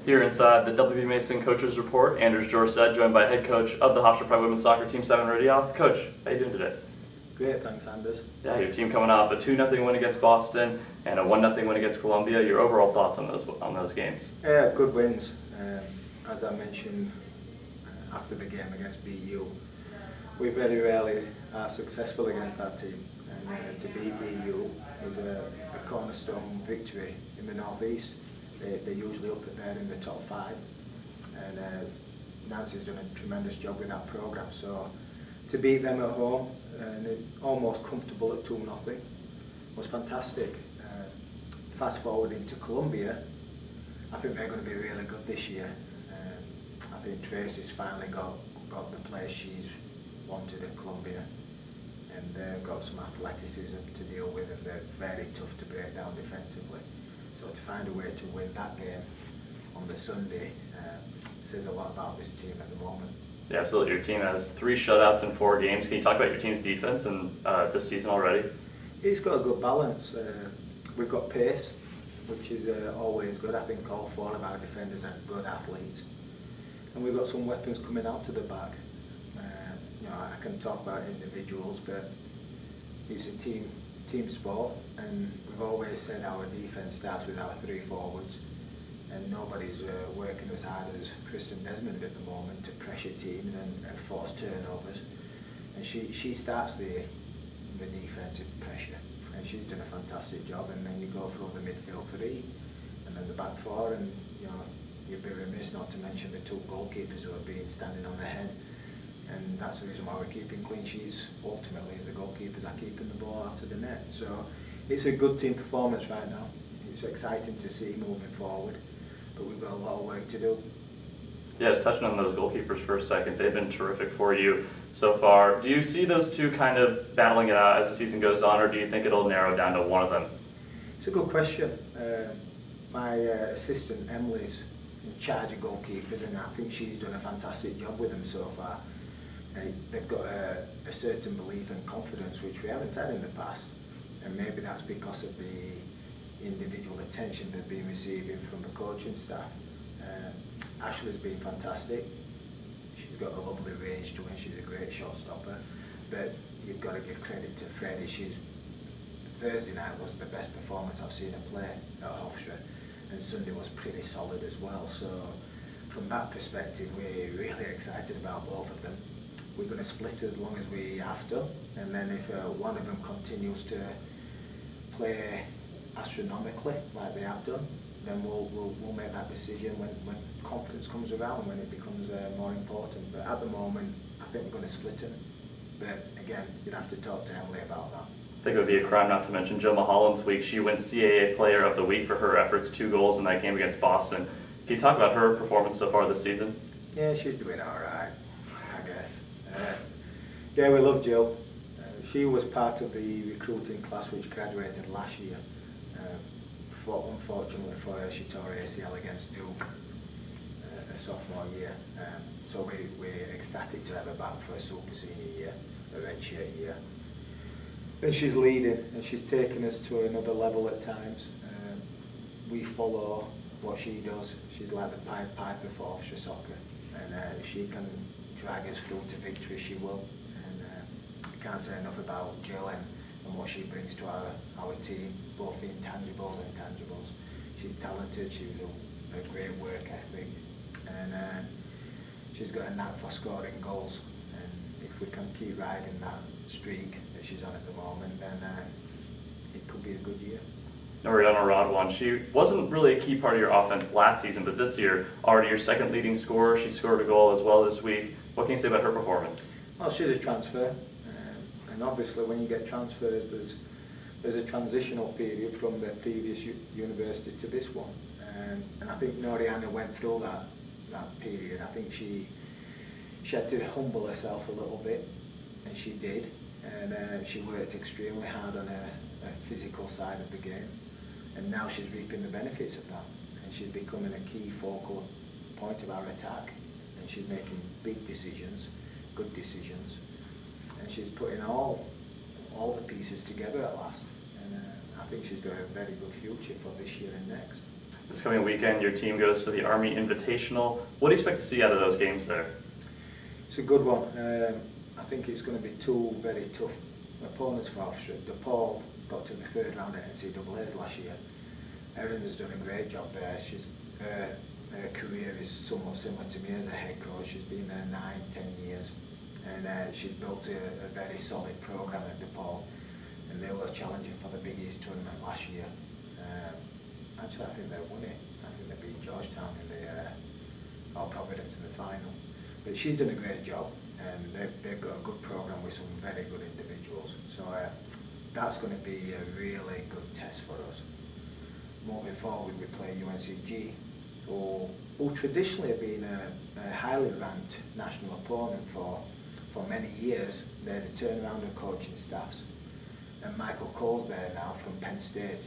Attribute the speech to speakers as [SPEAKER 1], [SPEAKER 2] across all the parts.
[SPEAKER 1] Here inside the WB Mason Coaches Report, Anders Jorstad, joined by head coach of the Hoftstra women's soccer team, 7 Riddiough. Coach, how you doing today?
[SPEAKER 2] Great, thanks Anders.
[SPEAKER 1] Yeah, your team coming off a 2-0 win against Boston and a 1-0 win against Columbia. Your overall thoughts on those games?
[SPEAKER 2] Yeah, good wins. As I mentioned after the game against BU, we very rarely are successful against that team. And to beat BU is a cornerstone victory in the northeast. They're usually up there in the top 5, and Nancy's done a tremendous job with that programme. So to beat them at home and almost comfortable at 2-0 was fantastic. Fast forwarding to Columbia, I think they're going to be really good this year. I think Tracy's finally got the place she's wanted at Columbia, and they've got some athleticism to deal with, and they're very tough to break down defensively. So to find a way to win that game on the Sunday says a lot about this team at the moment.
[SPEAKER 1] Yeah, absolutely. Your team has 3 shutouts in 4 games. Can you talk about your team's defense and this season already?
[SPEAKER 2] It's got a good balance. We've got pace, which is always good. I think all 4 of our defenders are good athletes, and we've got some weapons coming out to the back. I can talk about individuals, but it's a team sport, and we've always said our defence starts with our 3 forwards, and nobody's working as hard as Kristen Desmond at the moment to pressure teams and force turnovers, and she starts the defensive pressure, and she's done a fantastic job. And then you go through the midfield 3 and then the back 4, and you'd be remiss not to mention the 2 goalkeepers who have been standing on their head. And that's the reason why we're keeping clean sheets, ultimately, is the goalkeepers are keeping the ball out of the net. So it's a good team performance right now. It's exciting to see moving forward, but we've got a lot of work to do.
[SPEAKER 1] Yeah, just touching on those goalkeepers for a second, they've been terrific for you so far. Do you see those 2 kind of battling it out as the season goes on, or do you think it'll narrow down to one of them?
[SPEAKER 2] It's a good question. My assistant, Emily's in charge of goalkeepers, and I think she's done a fantastic job with them so far. They've got a certain belief and confidence which we haven't had in the past, and maybe that's because of the individual attention they've been receiving from the coaching staff. Ashley's been fantastic. She's got a lovely range to win. She's a great shot stopper, but you've got to give credit to Freddie. Thursday night was the best performance I've seen her play at Hoftstra, and Sunday was pretty solid as well. So from that perspective, we're really excited about both of them. We're going to split as long as we have to, and then if one of them continues to play astronomically like they have done, then we'll make that decision when confidence comes around, when it becomes more important. But at the moment, I think we're going to split them. But again, you'd have to talk to Emily about that.
[SPEAKER 1] I think it would be a crime not to mention Jill Mulholland's week. She wins CAA Player of the Week for her efforts, 2 goals in that game against Boston. Can you talk about her performance so far this season?
[SPEAKER 2] Yeah, she's doing all right, I guess. Yeah, we love Jill. She was part of the recruiting class which graduated last year. Unfortunately for her, she tore her ACL against Duke her sophomore year. So we're ecstatic to have her back for a super senior year, a redshirt year. And she's leading, and she's taken us to another level at times. We follow what she does. She's like the Pied Piper for Hofstra soccer, and if she can drag us through to victory, she will. And I can't say enough about Jill and what she brings to our team, both the intangibles and tangibles. She's talented, she's a great work ethic, and she's got a knack for scoring goals. And if we can keep riding that streak that she's on at the moment, then it could be a good year.
[SPEAKER 1] Noelle Radwan, she wasn't really a key part of your offense last season, but this year, already your 2nd leading scorer. She scored a goal as well this week. What can you say about her performance?
[SPEAKER 2] Well, she's a transfer, and obviously when you get transfers, there's a transitional period from the previous university to this one, and I think Noriana went through that period. I think she had to humble herself a little bit, and she did, and she worked extremely hard on her physical side of the game, and now she's reaping the benefits of that, and she's becoming a key focal point of our attack, and she's making big decisions, good decisions, and she's putting all the pieces together at last, and I think she's got a very good future for this year and next.
[SPEAKER 1] This coming weekend, your team goes to the Army Invitational. What do you expect to see out of those games there?
[SPEAKER 2] It's a good one. I think it's going to be two very tough opponents for Hoftstra. DePaul got to the third round at NCAAs last year. Erin's done a great job there. Her career is somewhat similar to me as a head coach. She's been there 9-10 years, and she's built a very solid program at DePaul. And they were challenging for the Big East tournament last year. Actually, I think they won it. I think they beat Georgetown in or Providence in the final. But she's done a great job, and they've got a good program with some very good individuals. So that's going to be a really good test for us. Moving forward, we play UNCG, who traditionally have been a highly ranked national opponent for many years. They're the turnaround of coaching staffs. And Michael Cole's there now from Penn State.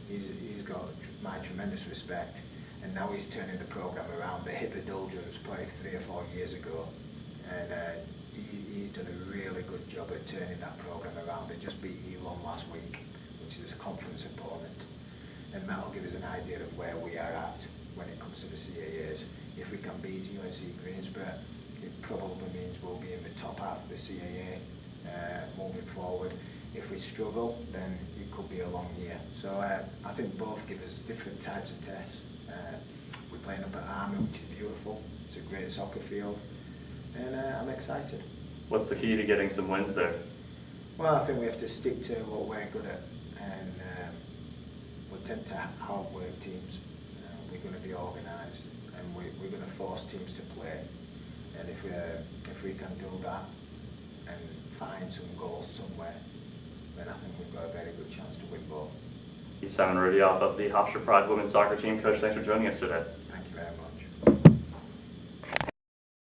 [SPEAKER 2] He's got my tremendous respect, and now he's turning the program around. They hit the doldrums probably 3 or 4 years ago, and he's done a really good job at turning that program around. They just beat Elon last week, which is a conference opponent, and that'll give us an idea of where we are at when it comes to the CAAs. If we can beat UNC Greensboro, it probably means we'll be in the top half of the CAA moving forward. If we struggle, then it could be a long year. So I think both give us different types of tests. We're playing up at Army, which is beautiful. It's a great soccer field, and I'm excited.
[SPEAKER 1] What's the key to getting some wins there?
[SPEAKER 2] Well, I think we have to stick to what we're good at, and we tend to outwork teams. We're going to be organised, and we're going to force teams to play. And if we can do that and find some goals somewhere, then I think we've got a very good chance to win both.
[SPEAKER 1] Simon Riddiough of the Hofstra Pride women's soccer team. Coach, thanks for joining us today.
[SPEAKER 2] Thank you very much.